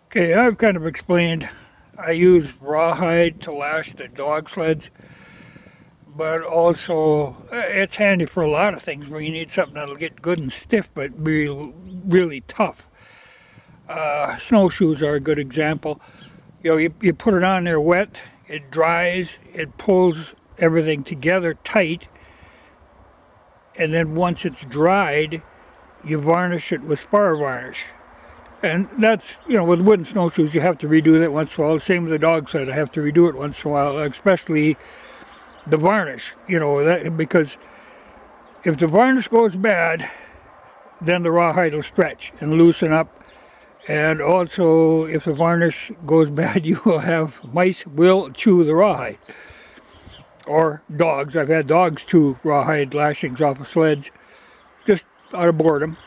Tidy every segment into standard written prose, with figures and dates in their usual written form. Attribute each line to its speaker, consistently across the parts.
Speaker 1: Okay, I've kind of explained I use rawhide to lash the dog sleds, but also it's handy for a lot of things where you need something that'll get good and stiff but be really tough. Snowshoes are a good example. You put it on there wet, it dries, it pulls everything together tight, and then once it's dried, you varnish it with spar varnish. And that's, with wooden snowshoes, you have to redo that once in a while. Same with the dog sled, I have to redo it once in a while, especially the varnish, because if the varnish goes bad, then the rawhide will stretch and loosen up. And also, if the varnish goes bad, you will have mice will chew the rawhide. Or dogs. I've had dogs chew rawhide lashings off of sleds just out of boredom.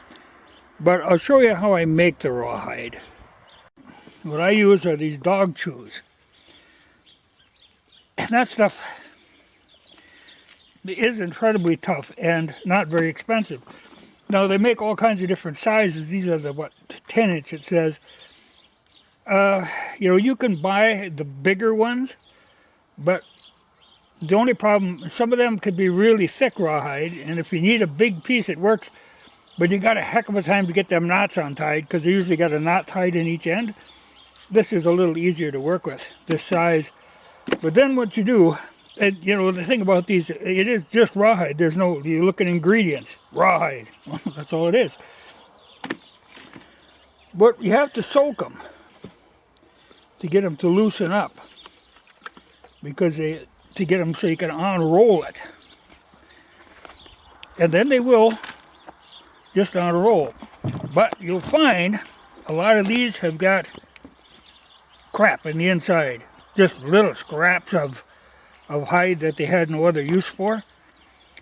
Speaker 1: But I'll show you how I make the rawhide. What I use are these dog chews. And that stuff is incredibly tough and not very expensive. Now they make all kinds of different sizes. These are the 10-inch it says. You can buy the bigger ones, but the only problem, some of them could be really thick rawhide, and if you need a big piece, it works. But you got a heck of a time to get them knots untied because they usually got a knot tied in each end. This is a little easier to work with, this size. But then what you do, and the thing about these, it is just rawhide. You look at ingredients, rawhide. That's all it is. But you have to soak them to get them to loosen up, to get them so you can unroll it. And then they will just unroll. But you'll find a lot of these have got crap in the inside. Just little scraps of hide that they had no other use for.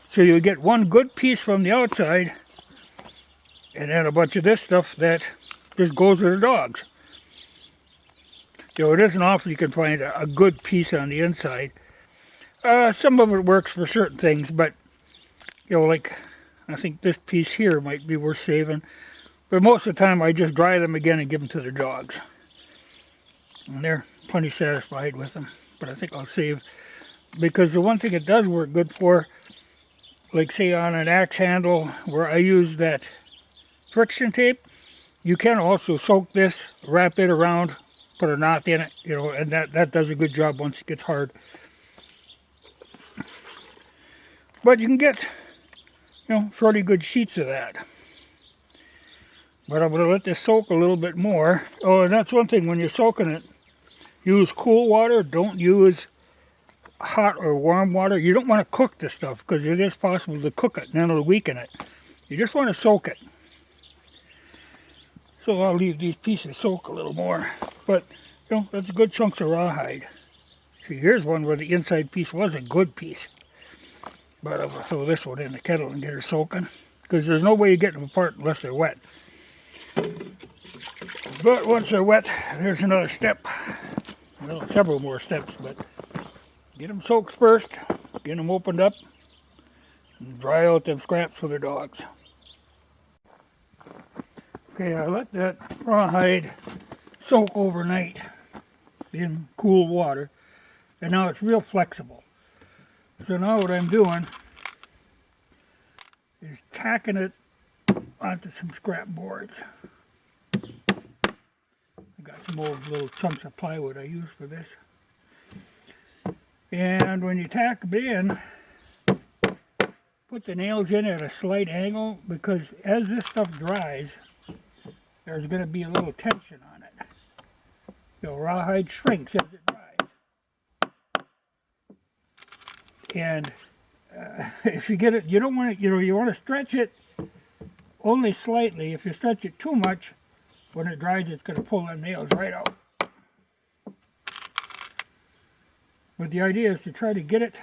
Speaker 1: So you'll get one good piece from the outside and then a bunch of this stuff that just goes with the dogs. It isn't often you can find a good piece on the inside. Some of it works for certain things, but like I think this piece here might be worth saving. But most of the time I just dry them again and give them to the dogs. And they're plenty satisfied with them. But I think I'll save, because the one thing it does work good for, like say on an axe handle where I use that friction tape, you can also soak this, wrap it around, put a knot in it, and that does a good job once it gets hard. But you can get fairly good sheets of that. But I'm going to let this soak a little bit more. Oh, and that's one thing, when you're soaking it, use cool water. Don't use hot or warm water. You don't want to cook this stuff because it is possible to cook it and then it'll weaken it. You just want to soak it. So I'll leave these pieces soak a little more. But, that's good chunks of rawhide. See, here's one where the inside piece was a good piece. But I'll throw this one in the kettle and get her soaking, because there's no way you get them apart unless they're wet. But once they're wet, there's another step. Well, several more steps, but get them soaked first, get them opened up, and dry out them scraps for the dogs. Okay, I let that rawhide soak overnight in cool water, and now it's real flexible. So now what I'm doing is tacking it onto some scrap boards. I got some old little chunks of plywood I use for this. And when you tack them in, put the nails in at a slight angle, because as this stuff dries, there's going to be a little tension on it. Rawhide shrinks as it dries. And if you get it, you don't want it, you want to stretch it only slightly. If you stretch it too much, when it dries, it's going to pull the nails right out. But the idea is to try to get it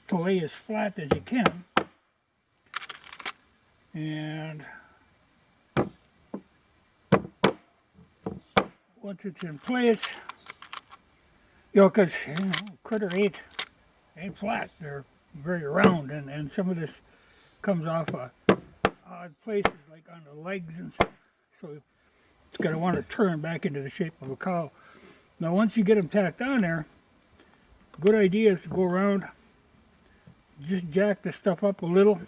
Speaker 1: to lay as flat as you can. And once it's in place, because critter ain't flat. They're very round, and some of this comes off odd places like on the legs and stuff. So going to want to turn back into the shape of a cowl. Now once you get them tacked on there, a good idea is to go around, just jack the stuff up a little,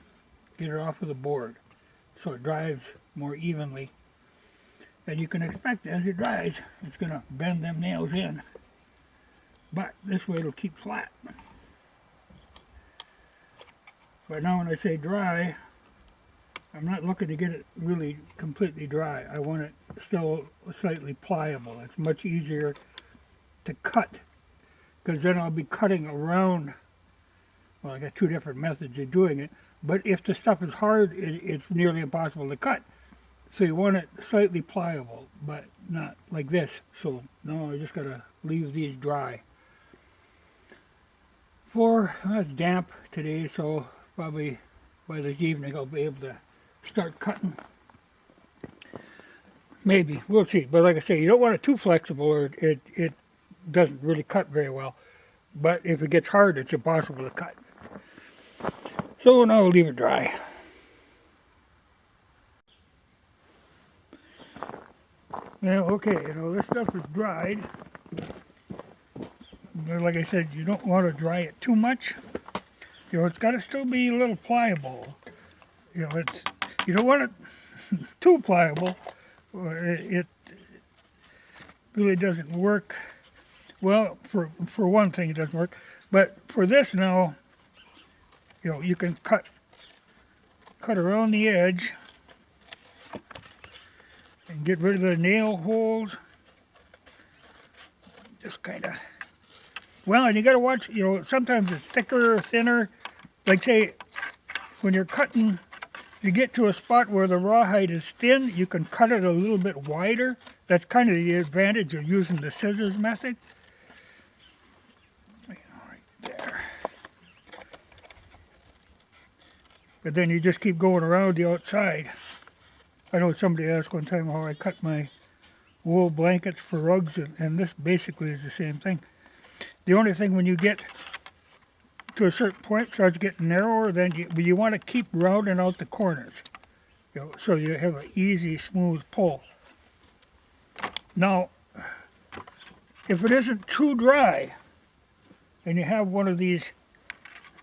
Speaker 1: get it off of the board so it dries more evenly. And you can expect as it dries, it's going to bend them nails in. But this way it'll keep flat. But now when I say dry, I'm not looking to get it really completely dry. I want it still slightly pliable. It's much easier to cut, because then I'll be cutting around. Well, I got two different methods of doing it, but if the stuff is hard, it's nearly impossible to cut. So you want it slightly pliable, but not like this. So no, I just gotta leave these dry. It's damp today, so probably by this evening I'll be able to start cutting. Maybe, we'll see. But like I say, you don't want it too flexible or it doesn't really cut very well. But if it gets hard, it's impossible to cut. So now we'll leave it dry. Now, okay, this stuff is dried. But like I said, you don't want to dry it too much. It's got to still be a little pliable. You don't want it too pliable. It really doesn't work. Well, for one thing, it doesn't work. But for this now, you can cut around the edge and get rid of the nail holes. Just kind of. Well, and you got to watch. Sometimes it's thicker or thinner. Like say, when you're cutting, you get to a spot where the rawhide is thin, you can cut it a little bit wider. That's kind of the advantage of using the scissors method. Right there. But then you just keep going around the outside. I know somebody asked one time how I cut my wool blankets for rugs, and this basically is the same thing. The only thing, when you get to a certain point, it starts getting narrower, then you want to keep rounding out the corners, so you have an easy, smooth pull. Now, if it isn't too dry, and you have one of these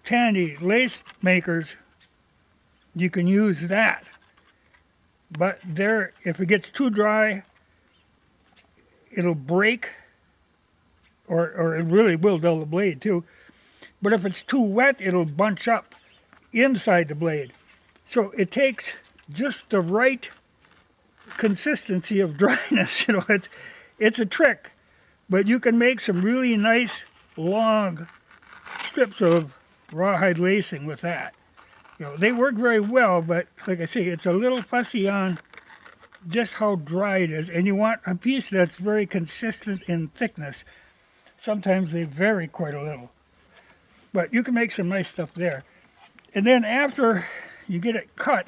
Speaker 1: Tandy lace makers, you can use that. But if it gets too dry, it'll break, or it really will dull the blade too. But if it's too wet, it'll bunch up inside the blade. So it takes just the right consistency of dryness. It's a trick, but you can make some really nice long strips of rawhide lacing with that. They work very well, but like I say, it's a little fussy on just how dry it is. And you want a piece that's very consistent in thickness. Sometimes they vary quite a little. But you can make some nice stuff there. And then after you get it cut,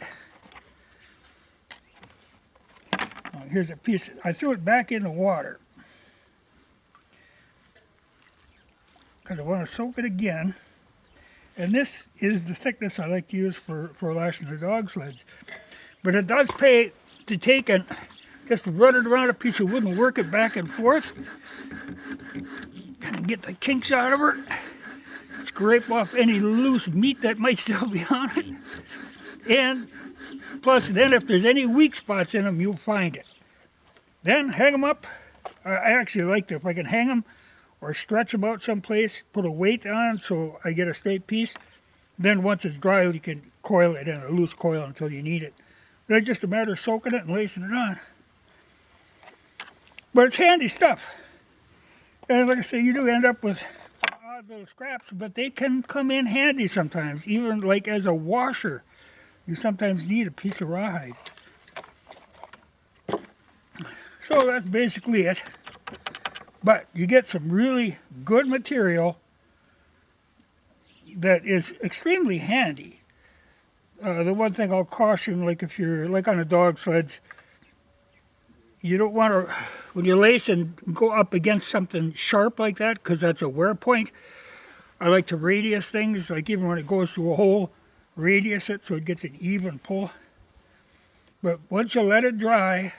Speaker 1: here's a piece. I threw it back in the water because I want to soak it again. And this is the thickness I like to use for lashing the dog sleds. But it does pay to take and just run it around a piece of wood and work it back and forth. Kind of get the kinks out of her. Scrape off any loose meat that might still be on it. And plus, then if there's any weak spots in them, you'll find it. Then hang them up. I actually like to, if I can hang them or stretch them out someplace, put a weight on so I get a straight piece. Then once it's dry, you can coil it in a loose coil until you need it. Then it's just a matter of soaking it and lacing it on. But it's handy stuff. And like I say, you do end up with odd little scraps, but they can come in handy sometimes. Even like as a washer, you sometimes need a piece of rawhide. So that's basically it. But you get some really good material that is extremely handy. The one thing I'll caution, like if you're like on a dog sled, you don't want to, when you lace and go up against something sharp like that, because that's a wear point. I like to radius things, like even when it goes through a hole, radius it so it gets an even pull. But once you let it dry,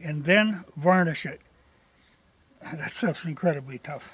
Speaker 1: and then varnish it. That stuff's incredibly tough.